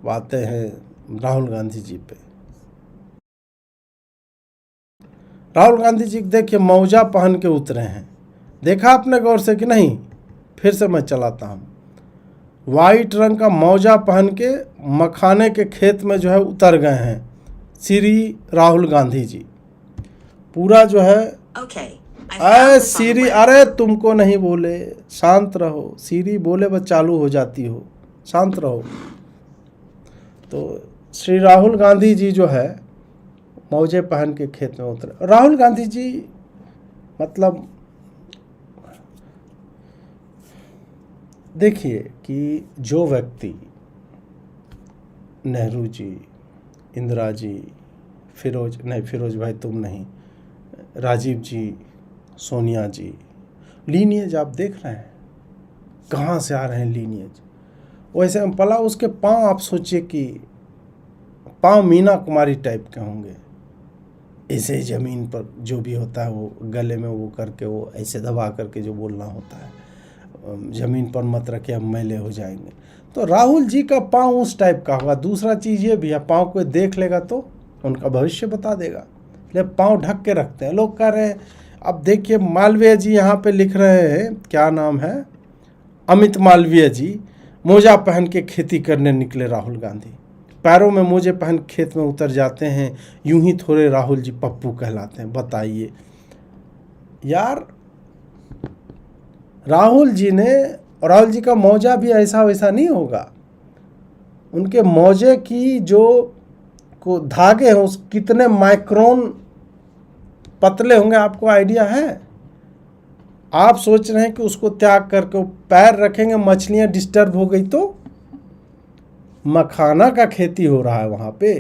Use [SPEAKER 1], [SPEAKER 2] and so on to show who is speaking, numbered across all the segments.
[SPEAKER 1] आते हैं राहुल गांधी जी पे। राहुल गांधी जी देखिए मौजा पहन के उतरे हैं, देखा आपने गौर से कि नहीं? फिर से मैं चलाता हूँ। वाइट रंग का मौजा पहन के मखाने के खेत में जो है उतर गए हैं श्री राहुल गांधी जी। पूरा जो है अरे सीरी, अरे तुमको नहीं बोले, शांत रहो। सीरी बोले बस चालू हो जाती हो, शांत रहो। तो श्री राहुल गांधी जी जो है मौजे पहन के खेत में उतरे। राहुल गांधी जी मतलब देखिए कि जो व्यक्ति नेहरू जी, इंदिरा जी, फिरोज भाई तुम नहीं, राजीव जी, सोनिया जी, लीनियज आप देख रहे हैं कहाँ से आ रहे हैं लीनियज। वैसे हम पला उसके पाँव आप सोचिए कि पाँव मीना कुमारी टाइप के होंगे, ऐसे ज़मीन पर जो भी होता है वो गले में वो करके वो ऐसे दबा करके जो बोलना होता है, ज़मीन पर मत रखे हम मैले हो जाएंगे। तो राहुल जी का पाँव उस टाइप का होगा। दूसरा चीज़ ये भी है, पाँव कोई देख लेगा तो उनका भविष्य बता देगा, ले पाँव ढक के रखते हैं। लोग कह रहे हैं, अब देखिए मालवीय जी यहाँ पे लिख रहे हैं, क्या नाम है, अमित मालवीय जी, मोजा पहन के खेती करने निकले राहुल गांधी, पैरों में मोजे पहन खेत में उतर जाते हैं, यूं ही थोड़े राहुल जी पप्पू कहलाते हैं। बताइए यार, राहुल जी ने, और राहुल जी का मौजा भी ऐसा वैसा नहीं होगा। उनके मौजे की जो को धागे हैं उस कितने माइक्रोन पतले होंगे आपको आइडिया है? आप सोच रहे हैं कि उसको त्याग करके वो पैर रखेंगे, मछलियां डिस्टर्ब हो गई तो? मखाना का खेती हो रहा है वहाँ पे,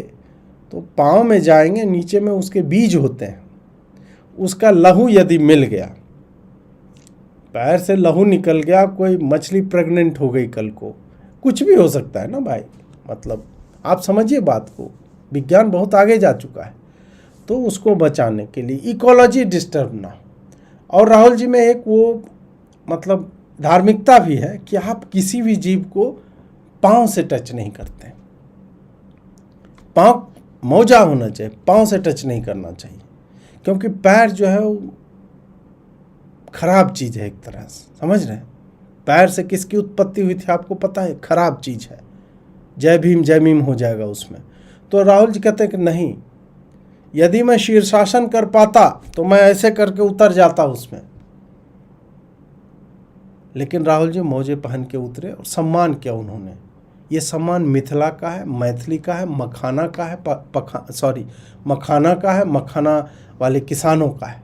[SPEAKER 1] तो पाँव में जाएंगे, नीचे में उसके बीज होते हैं, उसका लहू यदि मिल गया, पैर से लहू निकल गया, कोई मछली प्रेग्नेंट हो गई कल को, कुछ भी हो सकता है ना भाई। मतलब आप समझिए बात को, विज्ञान बहुत आगे जा चुका है। तो उसको बचाने के लिए इकोलॉजी डिस्टर्ब ना हो। और राहुल जी में एक वो मतलब धार्मिकता भी है कि आप किसी भी जीव को पाँव से टच नहीं करते। पाँव मौजा होना चाहिए, पाँव से टच नहीं करना चाहिए, क्योंकि पैर जो है वो खराब चीज़ है एक तरह से, समझ रहे हैं? पैर से किसकी उत्पत्ति हुई थी आपको पता है? खराब चीज़ है, जय भीम जय मीम हो जाएगा उसमें। तो राहुल जी कहते हैं कि नहीं, यदि मैं शीर्षासन कर पाता तो मैं ऐसे करके उतर जाता उसमें। लेकिन राहुल जी मौजे पहन के उतरे और सम्मान किया उन्होंने। ये सम्मान मिथिला का है, मैथिली का है, मखाना का है, मखाना का है, मखाना वाले किसानों का है।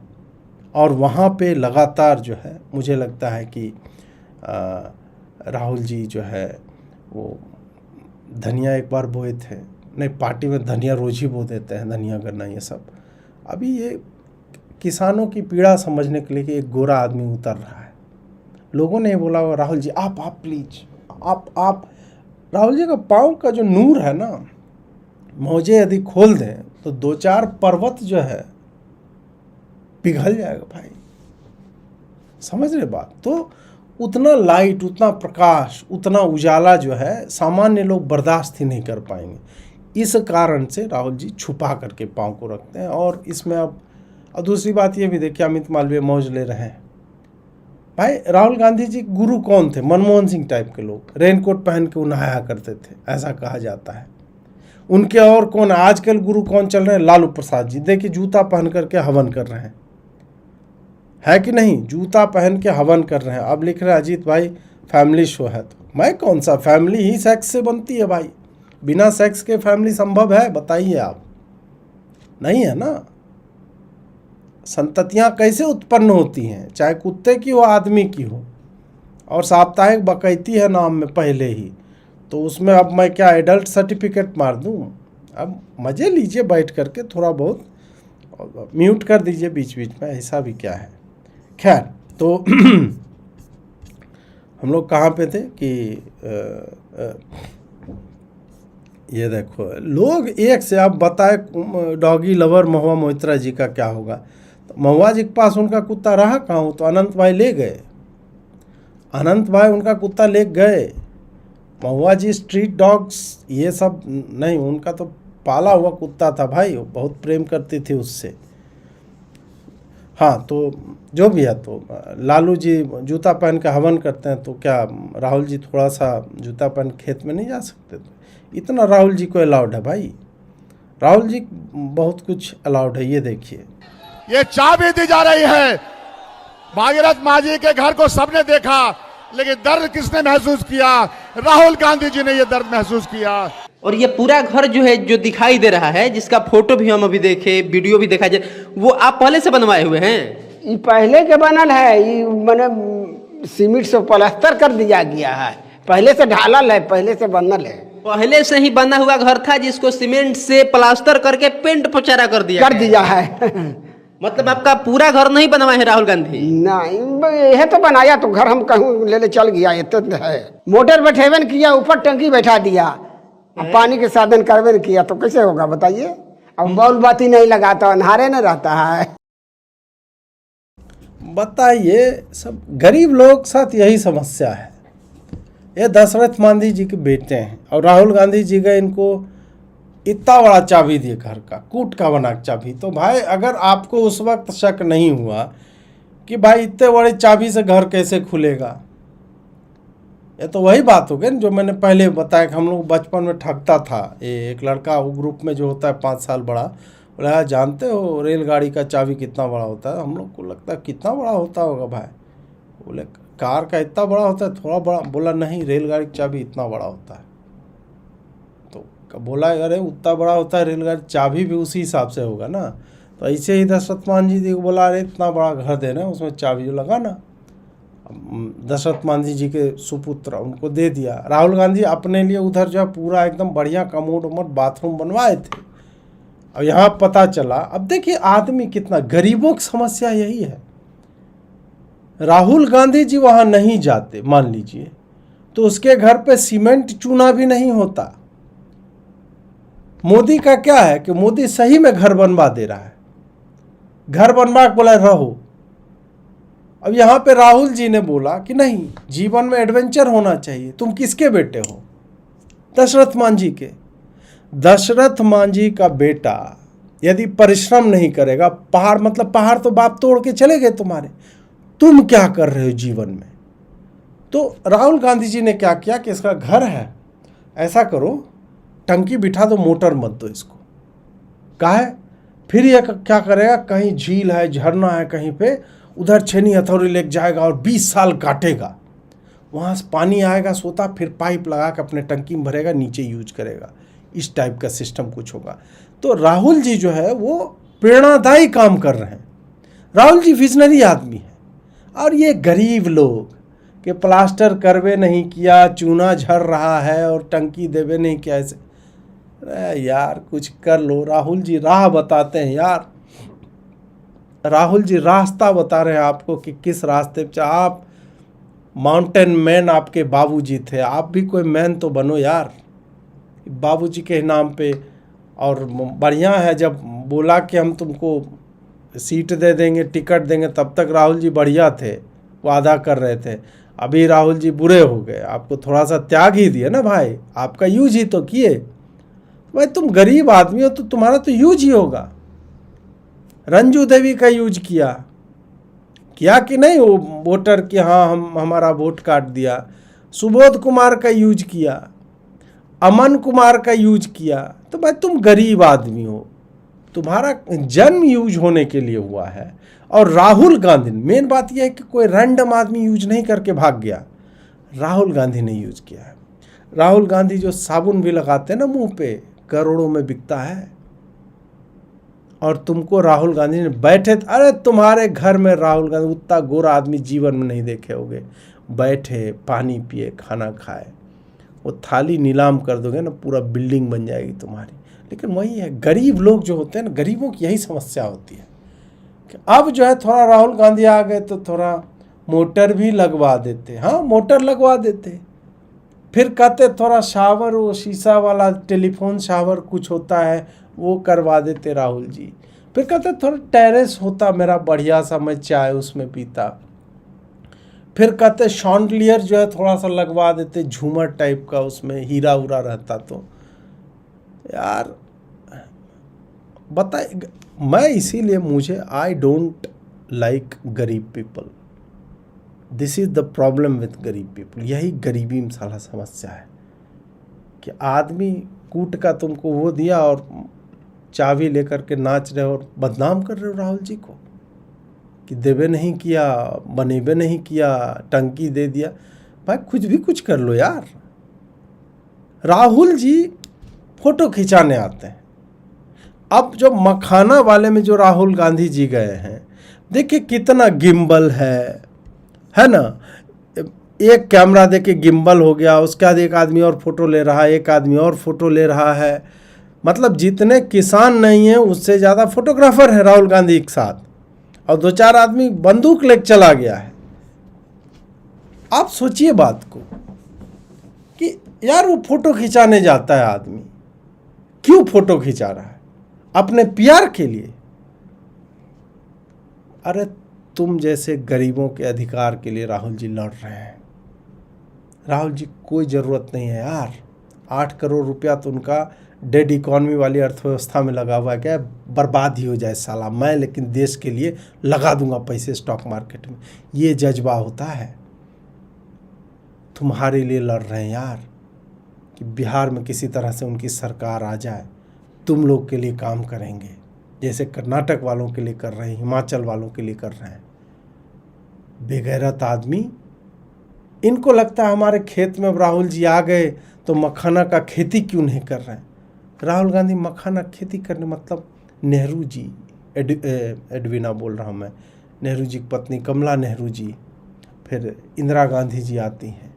[SPEAKER 1] और वहाँ पे लगातार जो है मुझे लगता है कि राहुल जी जो है वो धनिया एक बार बोए थे, नहीं पार्टी में धनिया रोज ही बो देते हैं, धनिया गन्ना ये सब। अभी ये किसानों की पीड़ा समझने के लिए कि एक गोरा आदमी उतर रहा है, लोगों ने बोला राहुल जी आप प्लीज आप। राहुल जी का पाँव का जो नूर है ना, मौजे यदि खोल दें तो 2-4 पर्वत जो है पिघल जाएगा भाई, समझ रहे बात? तो उतना लाइट, उतना प्रकाश, उतना उजाला जो है सामान्य लोग बर्दाश्त ही नहीं कर पाएंगे। इस कारण से राहुल जी छुपा करके पाँव को रखते हैं। और इसमें अब और दूसरी बात ये भी देखिए, अमित मालवीय मौज ले रहे हैं भाई। राहुल गांधी जी गुरु कौन थे? मनमोहन सिंह टाइप के लोग, रेनकोट पहन के वो नहाया करते थे, ऐसा कहा जाता है। उनके और कौन आजकल गुरु कौन चल रहे हैं? लालू प्रसाद जी, देखिए जूता पहन करके हवन कर रहे हैं, है कि नहीं? जूता पहन के हवन कर रहे हैं। अब लिख रहे हैं अजीत भाई फैमिली शो है, तो मैं कौन सा, फैमिली ही सेक्स से बनती है भाई, बिना सेक्स के फैमिली संभव है? बताइए आप, नहीं है ना। संततियां कैसे उत्पन्न होती हैं, चाहे कुत्ते की हो आदमी की हो। और साप्ताहिक बकैती है नाम में पहले ही, तो उसमें अब मैं क्या एडल्ट सर्टिफिकेट मार दूं? अब मज़े लीजिए बैठ करके, थोड़ा बहुत म्यूट कर दीजिए बीच बीच में, ऐसा भी क्या है। खैर, तो हम लोग कहाँ पे थे कि ये देखो लोग एक से, आप बताए डॉगी लवर महुआ मोहित्रा जी का क्या होगा? तो महुआ जी के पास उनका कुत्ता रहा कहाँ? तो अनंत भाई ले गए, अनंत भाई उनका कुत्ता ले गए महुआ जी स्ट्रीट डॉग्स ये सब नहीं, उनका तो पाला हुआ कुत्ता था भाई, वो बहुत प्रेम करती थी उससे। हाँ, तो जो भी है, तो लालू जी जूता पहन के हवन करते हैं, तो क्या राहुल जी थोड़ा सा जूता पहन खेत में नहीं जा सकते? तो इतना राहुल जी को अलाउड है भाई, राहुल जी बहुत कुछ अलाउड है। ये देखिए,
[SPEAKER 2] ये चाबी दी जा रही है। भागीरथ मांझी के घर को सबने देखा, लेकिन दर्द किसने महसूस किया? राहुल गांधी जी ने ये दर्द महसूस किया।
[SPEAKER 3] और ये पूरा घर जो है, जो दिखाई दे रहा है, जिसका फोटो भी हम अभी देखे, वीडियो भी देखा जाए, वो आप पहले से बनवाए हुए हैं?
[SPEAKER 4] ये पहले के बनल है, ये मैंने सीमेंट से प्लास्टर कर दिया गया है, पहले से ढालल है, पहले से बनल है।
[SPEAKER 3] पहले से ही बना हुआ घर था जिसको सीमेंट से प्लास्टर करके पेंट पचारा कर दिया
[SPEAKER 4] है।
[SPEAKER 3] मतलब आपका पूरा घर नहीं बनवाए है राहुल गांधी?
[SPEAKER 4] नहीं, यह तो बनाया तो घर हम कहूँ ले चल गया, ये तो है। मोटर बैठेवन किया, ऊपर टंकी बैठा दिया, अब पानी के साधन करवे किया, तो कैसे होगा बताइए? अब बॉल बाती नहीं लगाता, अंधारे न रहता है।
[SPEAKER 1] बताइए, सब गरीब लोग साथ यही समस्या है। ये दशरथ मांझी जी के बेटे हैं और राहुल गांधी जी का इनको इतना बड़ा चाबी दिए घर का, कूट का बना चाबी। तो भाई अगर आपको उस वक्त शक नहीं हुआ कि भाई इतने बड़े चाबी से घर कैसे खुलेगा, ये तो वही बात हो गई ना जो मैंने पहले बताया कि हम लोग बचपन में ठगता था। ये एक लड़का वो ग्रुप में जो होता है 5 साल बड़ा, बोला जानते हो रेलगाड़ी का चाबी कितना बड़ा होता है? हम लोग को लगता है कितना बड़ा होता होगा भाई? बोले कार का इतना बड़ा होता है, थोड़ा बड़ा। बोला नहीं, रेलगाड़ी की चाबी इतना बड़ा होता है। तो बोला अरे उतना बड़ा होता है रेलगाड़ी, चाबी भी उसी हिसाब से होगा ना। तो ऐसे ही दशरथ मांझी जी को बोला अरे इतना बड़ा घर देना है, उसमें चाबी जो लगाना। दशरथ मांझी जी के सुपुत्र उनको दे दिया। राहुल गांधी अपने लिए उधर जो है पूरा एकदम बढ़िया कमोड उमोड बाथरूम बनवाए थे। अब यहाँ पता चला, अब देखिए आदमी कितना, गरीबों की समस्या यही है। राहुल गांधी जी वहाँ नहीं जाते मान लीजिए, तो उसके घर पे सीमेंट चूना भी नहीं होता। मोदी का क्या है कि मोदी सही में घर बनवा दे रहा है, घर बनवा के बोला रहो। अब यहाँ पे राहुल जी ने बोला कि नहीं, जीवन में एडवेंचर होना चाहिए। तुम किसके बेटे हो? दशरथ मांझी के। दशरथ मांझी का बेटा यदि परिश्रम नहीं करेगा, पहाड़ मतलब पहाड़ तो बाप तोड़ के चले गए तुम्हारे, तुम क्या कर रहे हो जीवन में? तो राहुल गांधी जी ने क्या किया कि इसका घर है, ऐसा करो टंकी बिठा दो, मोटर मत दो इसको। काहे? फिर ये क्या करेगा, कहीं झील है झरना है कहीं पे, उधर छेनी हथौड़ी लेके जाएगा और 20 साल काटेगा, वहाँ से पानी आएगा सोता, फिर पाइप लगा के अपने टंकी में भरेगा, नीचे यूज करेगा। इस टाइप का सिस्टम कुछ होगा। तो राहुल जी जो है वो प्रेरणादायी काम कर रहे हैं। राहुल जी विजनरी आदमी है। और ये गरीब लोग के प्लास्टर करवे नहीं किया, चूना झड़ रहा है और टंकी देवे नहीं किया, ऐसे अरे यार कुछ कर लो। राहुल जी राह बताते हैं यार, राहुल जी रास्ता बता रहे हैं आपको कि किस रास्ते पे आप। माउंटेन मैन आपके बाबूजी थे, आप भी कोई मैन तो बनो यार बाबूजी के नाम पे। और बढ़िया है जब बोला कि हम तुमको सीट दे देंगे, टिकट देंगे, तब तक राहुल जी बढ़िया थे, वादा कर रहे थे। अभी राहुल जी बुरे हो गए, आपको थोड़ा सा त्याग ही दिए ना भाई, आपका यूज ही तो किए भाई। तुम गरीब आदमी हो तो तुम्हारा तो यूज ही होगा। रंजू देवी का यूज किया कि नहीं, वो वोटर की, हाँ हम हमारा वोट काट दिया। सुबोध कुमार का यूज किया, अमन कुमार का यूज किया। तो भाई तुम गरीब आदमी हो, तुम्हारा जन्म यूज होने के लिए हुआ है। और राहुल गांधी, मेन बात यह है कि कोई रैंडम आदमी यूज नहीं करके भाग गया, राहुल गांधी ने यूज किया है। राहुल गांधी जो साबुन भी लगाते हैं ना मुंह पे, करोड़ों में बिकता है। और तुमको राहुल गांधी ने बैठे, अरे तुम्हारे घर में राहुल गांधी उतना गोरा आदमी जीवन में नहीं देखे होगे, बैठे पानी पिए खाना खाए, वो थाली नीलाम कर दोगे ना, पूरा बिल्डिंग बन जाएगी तुम्हारी। लेकिन वही है, गरीब लोग जो होते हैं ना, गरीबों की यही समस्या होती है कि अब जो है थोड़ा राहुल गांधी आ गए तो थोड़ा मोटर भी लगवा देते। हाँ मोटर लगवा देते, फिर कहते थोड़ा शावर, वो शीशा वाला टेलीफोन शावर कुछ होता है वो करवा देते राहुल जी। फिर कहते थोड़ा टेरेस होता मेरा बढ़िया सा, मैं चाय उसमें पीता। फिर कहते शॉन्डलियर जो है थोड़ा सा लगवा देते, झूमर टाइप का, उसमें हीरा उरा रहता। तो यार बताए, मैं इसीलिए मुझे आई डोंट लाइक गरीब people. This is the problem with गरीब पीपल। यही गरीबी में साला समस्या है कि आदमी कूट का तुमको वो दिया और चाबी लेकर के नाच रहे हो और बदनाम कर रहे हो राहुल जी को कि देवे नहीं किया, बनेबे नहीं किया, टंकी दे दिया। भाई कुछ भी कुछ कर लो यार। राहुल जी फोटो खिंचाने आते हैं। अब जो मखाना वाले में जो राहुल गांधी जी गए हैं, देखिए कितना गिम्बल है ना। एक कैमरा देके गिम्बल हो गया, उसके बाद एक आदमी और फोटो ले रहा है, एक आदमी और फोटो ले रहा है। मतलब जितने किसान नहीं हैं उससे ज़्यादा फोटोग्राफर है राहुल गांधी के साथ, और 2-4 आदमी बंदूक लेके चला गया है। आप सोचिए बात को कि यार वो फोटो खिंचाने जाता है आदमी, क्यों फोटो खिंचा रहा है? अपने प्यार के लिए। अरे तुम जैसे गरीबों के अधिकार के लिए राहुल जी लड़ रहे हैं। राहुल जी कोई ज़रूरत नहीं है यार। 8 करोड़ रुपया तो उनका डेड इकॉनमी वाली अर्थव्यवस्था में लगा हुआ है, क्या बर्बाद ही हो जाए साला, मैं लेकिन देश के लिए लगा दूंगा पैसे स्टॉक मार्केट में। ये जज्बा होता है। तुम्हारे लिए लड़ रहे हैं यार कि बिहार में किसी तरह से उनकी सरकार आ जाए, तुम लोग के लिए काम करेंगे, जैसे कर्नाटक वालों के लिए कर रहे हैं, हिमाचल वालों के लिए कर रहे हैं। बेगैरत आदमी। इनको लगता है हमारे खेत में राहुल जी आ गए तो मखाना का खेती क्यों नहीं कर रहे हैं। राहुल गांधी मखाना खेती करने, मतलब नेहरू जी, एडवीना बोल रहा हूँ मैं, नेहरू जी की पत्नी कमला नेहरू जी, फिर इंदिरा गांधी जी आती हैं,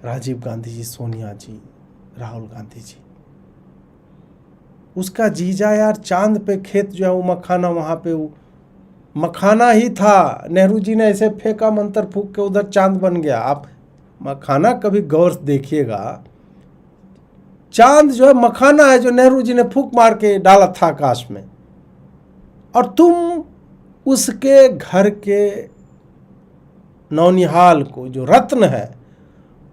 [SPEAKER 1] राजीव गांधी जी, सोनिया जी, राहुल गांधी जी। उसका जीजा यार चांद पे खेत जो है वो मखाना, वहाँ पे वो मखाना ही था। नेहरू जी ने ऐसे फेंका मंत्र फूंक के, उधर चांद बन गया। आप मखाना कभी गौर से देखिएगा, चांद जो है मखाना है जो नेहरू जी ने फूंक मार के डाला था आकाश में, और तुम उसके घर के नौनिहाल को जो रत्न है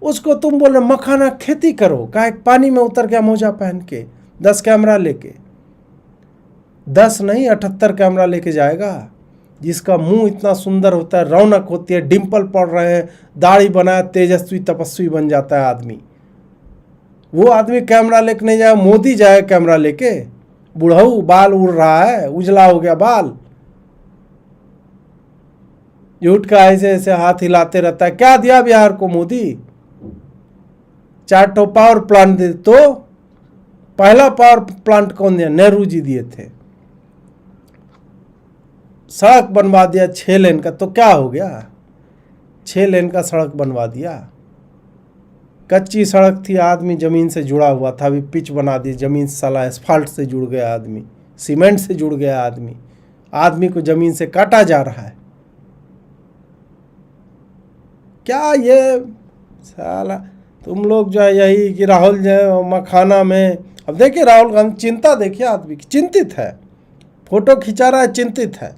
[SPEAKER 1] उसको तुम बोल रहे मखाना खेती करो। काहे पानी में उतर गया मोजा पहन के, 10 कैमरा लेके, 10 नहीं 78 कैमरा लेके जाएगा। जिसका मुंह इतना सुंदर होता है, रौनक होती है, डिम्पल पड़ रहे हैं, दाढ़ी बनाया, तेजस्वी तपस्वी बन जाता है आदमी। वो आदमी कैमरा लेके नहीं जाए, मोदी जाए कैमरा लेके। बुढ़ऊ बाल उड़ रहा है, उजला हो गया बाल, झूठ का ऐसे ऐसे हाथ हिलाते रहता है। क्या दिया बिहार को मोदी? 4 पावर प्लांट दे। तो पहला पावर प्लांट कौन दिया? नेहरू जी दिए थे। सड़क बनवा दिया 6 लेन का, तो क्या हो गया? 6 लेन का सड़क बनवा दिया। कच्ची सड़क थी, आदमी जमीन से जुड़ा हुआ था, अभी पिच बना दी, जमीन से साला एस्फाल्ट से जुड़ गया आदमी, सीमेंट से जुड़ गया आदमी। आदमी को जमीन से काटा जा रहा है। क्या ये साला तुम लोग जो है यही कि राहुल जो है मखाना में, अब देखिए राहुल गांधी चिंता, देखिए आदमी की चिंतित है, फोटो खिंचा रहा है, चिंतित है।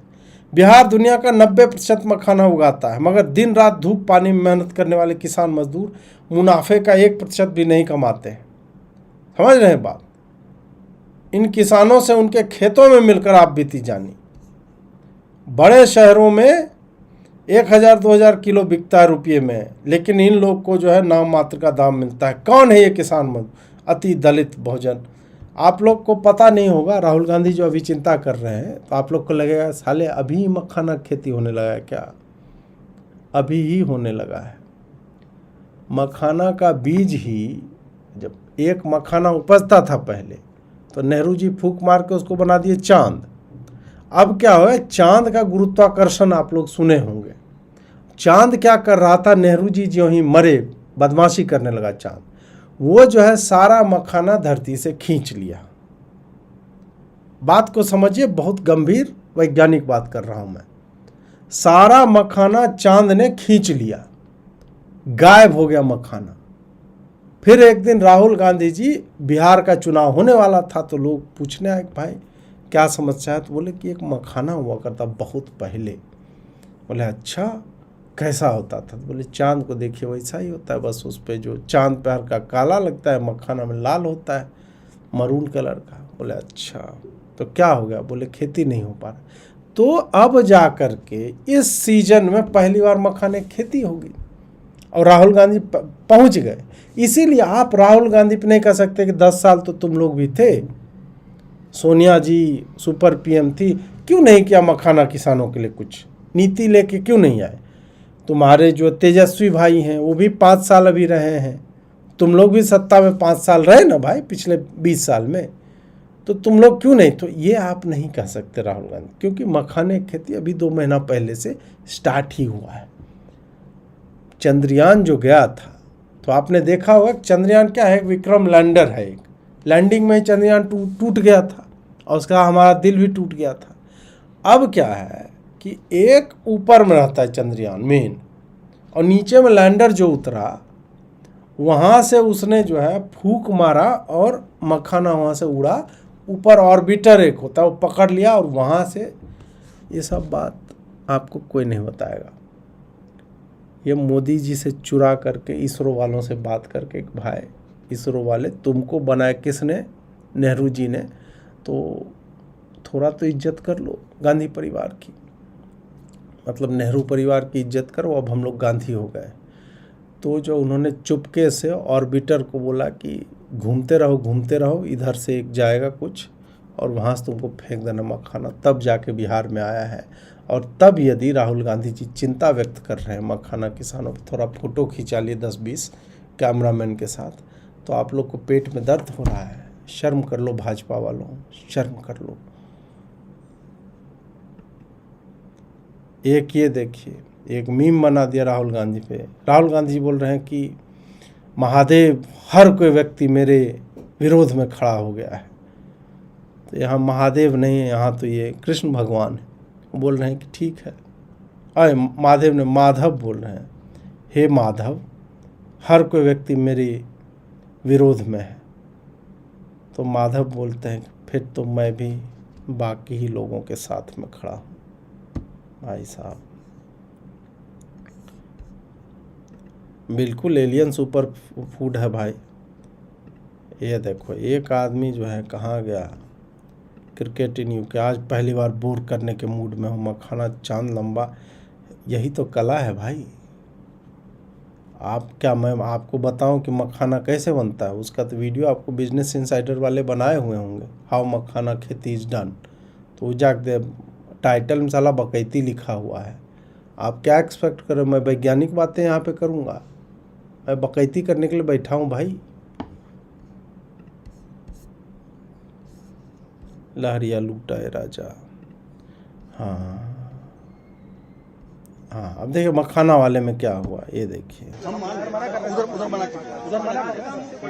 [SPEAKER 1] बिहार दुनिया का 90% मखाना उगाता है, मगर दिन रात धूप पानी में मेहनत करने वाले किसान मजदूर मुनाफे का 1% भी नहीं कमाते हैं। समझ रहे हैं बात? इन किसानों से उनके खेतों में मिलकर आप बीती जानी। बड़े शहरों में 1000-2000 किलो बिकता है रुपये में, लेकिन इन लोग को जो है नाम मात्र का दाम मिलता है। कौन है ये किसान मजदूर? अति दलित बहुजन। आप लोग को पता नहीं होगा, राहुल गांधी जो अभी चिंता कर रहे हैं, तो आप लोग को लगेगा साले अभी मखाना खेती होने लगा है क्या? अभी ही होने लगा है। मखाना का बीज ही, जब एक मखाना उपजता था पहले, तो नेहरू जी फूंक मार के उसको बना दिए चांद। अब क्या हुआ? चांद का गुरुत्वाकर्षण आप लोग सुने होंगे। चांद क्या कर रहा था? नेहरू जी जो ही मरे, बदमाशी करने लगा चांद, वो जो है सारा मखाना धरती से खींच लिया। बात को समझिए, बहुत गंभीर वैज्ञानिक बात कर रहा हूं मैं। सारा मखाना चांद ने खींच लिया, गायब हो गया मखाना। फिर एक दिन राहुल गांधी जी, बिहार का चुनाव होने वाला था, तो लोग पूछने आए भाई क्या समस्या है? तो बोले कि एक मखाना हुआ करता बहुत पहले। बोले अच्छा, कैसा होता था? तो बोले चांद को देखिए वैसा ही होता है, बस उस पर जो चांद पे हल्का काला लगता है, मखाना में लाल होता है, मरून कलर का। बोले अच्छा, तो क्या हो गया? बोले खेती नहीं हो पा रहा। तो अब जा कर के इस सीजन में पहली बार मखाने की खेती होगी और राहुल गांधी पहुंच गए। इसीलिए आप राहुल गांधी पे नहीं कह सकते कि 10 साल तो तुम लोग भी थे, सोनिया जी सुपर पीएम थी, क्यों नहीं किया मखाना किसानों के लिए कुछ? नीति लेके क्यों नहीं आए? तुम्हारे जो तेजस्वी भाई हैं वो भी 5 साल अभी रहे हैं, तुम लोग भी सत्ता में 5 साल रहे ना भाई पिछले 20 साल में, तो तुम लोग क्यों नहीं? तो ये आप नहीं कह सकते राहुल गांधी, क्योंकि मखाने की खेती अभी 2 महीना पहले से स्टार्ट ही हुआ है। चंद्रयान जो गया था, तो आपने देखा होगा चंद्रयान क्या है, विक्रम लैंडर है, एक लैंडिंग में चंद्रयान टूट गया था और उसका हमारा दिल भी टूट गया था। अब क्या है कि एक ऊपर में रहता है चंद्रयान मेन, और नीचे में लैंडर जो उतरा वहाँ से उसने जो है फूंक मारा और मखाना वहाँ से उड़ा, ऊपर ऑर्बिटर एक होता है वो पकड़ लिया, और वहाँ से ये सब बात आपको कोई नहीं बताएगा। ये मोदी जी से चुरा करके इसरो वालों से बात करके, भाई इसरो वाले तुमको बनाया किसने? नेहरू जी ने, तो थोड़ा तो इज्जत कर लो गांधी परिवार की, मतलब नेहरू परिवार की इज्जत करो। अब हम लोग गांधी हो गए। तो जो उन्होंने चुपके से ऑर्बिटर को बोला कि घूमते रहो, इधर से एक जाएगा कुछ और वहाँ से तुमको फेंक देना मखाना, तब जाके बिहार में आया है। और तब यदि राहुल गांधी जी चिंता व्यक्त कर रहे हैं मखाना किसानों पर, थोड़ा फोटो खिंचा लिए 10-20 कैमरामैन के साथ, तो आप लोग को पेट में दर्द हो रहा है। शर्म कर लो भाजपा वालों, शर्म कर लो। एक ये देखिए, एक मीम बना दिया राहुल गांधी पे। राहुल गांधी बोल रहे हैं कि महादेव, हर कोई व्यक्ति मेरे विरोध में खड़ा हो गया है। तो यहाँ महादेव नहीं है, यहाँ तो ये कृष्ण भगवान है। बोल रहे हैं कि ठीक है, अरे महादेव ने, माधव बोल रहे हैं, हे माधव, हर कोई व्यक्ति मेरे विरोध में है। तो माधव बोलते हैं फिर तो मैं भी बाकी ही लोगों के साथ में खड़ा हूँ। भाई साहब, बिल्कुल एलियन सुपर फूड है भाई। ये देखो, एक आदमी जो है कहाँ गया, क्रिकेट न्यू के आज पहली बार बोर करने के मूड में हूँ। मखाना चांद लंबा, यही तो कला है भाई। आप क्या, मैं आपको बताऊं कि मखाना कैसे बनता है? उसका तो वीडियो आपको बिजनेस इनसाइडर वाले बनाए हुए होंगे, हाउ मखाना खेती इज डन। तो जाके टाइटल में साला बकैती लिखा हुआ है। आप क्या एक्सपेक्ट करो, मैं वैज्ञानिक बातें यहाँ पे करूँगा? मैं बकैती करने के लिए बैठा हूँ भाई। लहरिया लूटा है राजा। हाँ, अब देखिए मखाना वाले में क्या हुआ, ये देखिए।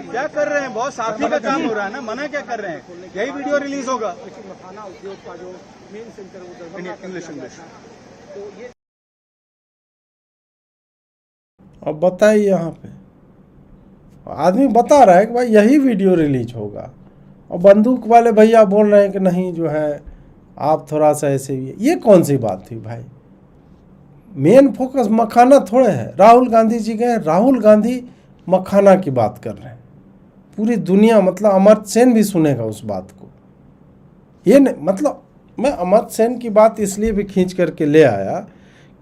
[SPEAKER 5] क्या कर रहे हैं? बहुत साथी का काम हो रहा है ना, मना क्या कर रहे हैं? यही वीडियो रिलीज होगा।
[SPEAKER 6] मखाना उद्योग का जो मेन सेंटर
[SPEAKER 5] इंग्लिश
[SPEAKER 1] अब बताइए, यहाँ पे आदमी बता रहा है कि भाई यही वीडियो रिलीज होगा, और बंदूक वाले भैया बोल रहे हैं कि नहीं जो है आप थोड़ा सा ऐसे ही। ये कौन सी बात थी भाई? मेन फोकस मखाना थोड़े है। राहुल गांधी जी गए, राहुल गांधी मखाना की बात कर रहे हैं। पूरी दुनिया, मतलब अमर्त्य सेन भी सुनेगा उस बात को। ये नहीं, मतलब मैं अमर्त्य सेन की बात इसलिए भी खींच करके ले आया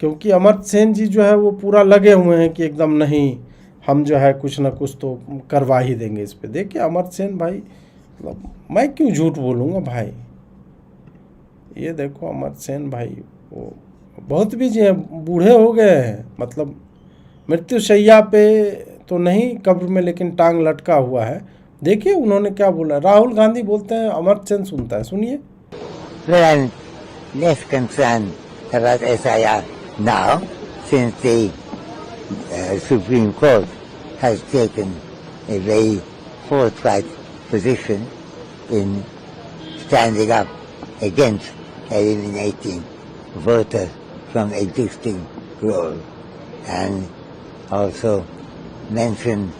[SPEAKER 1] क्योंकि अमर्त्य सेन जी जो है वो पूरा लगे हुए हैं कि एकदम नहीं, हम जो है कुछ ना कुछ तो करवा ही देंगे इस पे। देखिए अमर्त्य सेन भाई, मतलब मैं क्यों झूठ बोलूँगा भाई। ये देखो अमर्त्य सेन भाई, वो बहुत बिजी हैं, बूढ़े हो गए हैं, मतलब मृत्युशैया पे तो नहीं, कब्र में लेकिन टांग लटका हुआ है। देखिए उन्होंने क्या बोला। राहुल गांधी बोलते हैं, अमर्त्य सेन सुनता है, सुनिए।
[SPEAKER 7] Less concerned about SIR now, since the Supreme Court has taken a very forthright position in standing up against eliminating voters from existing roles, and also mentioned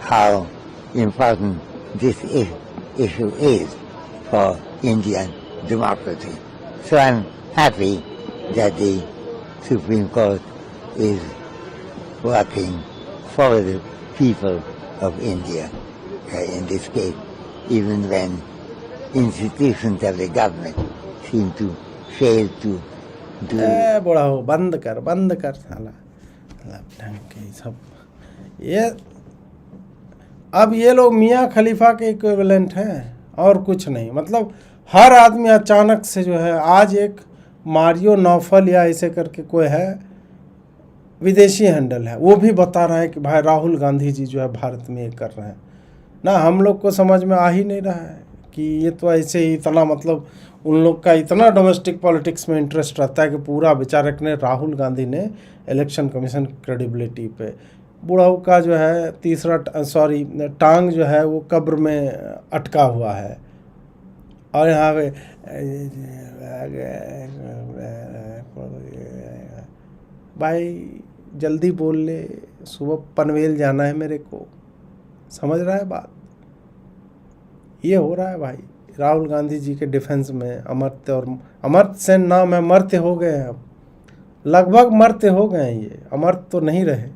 [SPEAKER 7] how important this issue is for Indian democracy. So I'm happy that the Supreme Court is working for the people of India, in this case, even when institutions of the government seem to fail to do.
[SPEAKER 1] बड़ा हो, बंद कर साला, ढंग के सब ये। अब ये लोग मियाँ खलीफा के इक्विवेलेंट हैं और कुछ नहीं। मतलब हर आदमी अचानक से जो है, आज एक मारियो नौफल या ऐसे करके कोई है, विदेशी हैंडल है, वो भी बता रहा है कि भाई राहुल गांधी जी जो है भारत में ये कर रहे हैं ना। हम लोग को समझ में आ ही नहीं रहा है कि ये तो ऐसे ही इतना, मतलब उन लोग का इतना डोमेस्टिक पॉलिटिक्स में इंटरेस्ट रहता है कि पूरा बेचारे ने राहुल गांधी ने इलेक्शन कमीशन क्रेडिबिलिटी पे, बुढ़ाऊ का जो है तीसरा टांग जो है वो कब्र में अटका हुआ है। और यहाँ पे भाई जल्दी बोल ले, सुबह पनवेल जाना है मेरे को, समझ रहा है बात। ये हो रहा है भाई राहुल गांधी जी के डिफेंस में। अमर्त्य और अमर्त्य सेन नाम है, मर्त्य हो गए हैं अब, लगभग मर्त्य हो गए हैं ये, अमर्त्य तो नहीं रहे।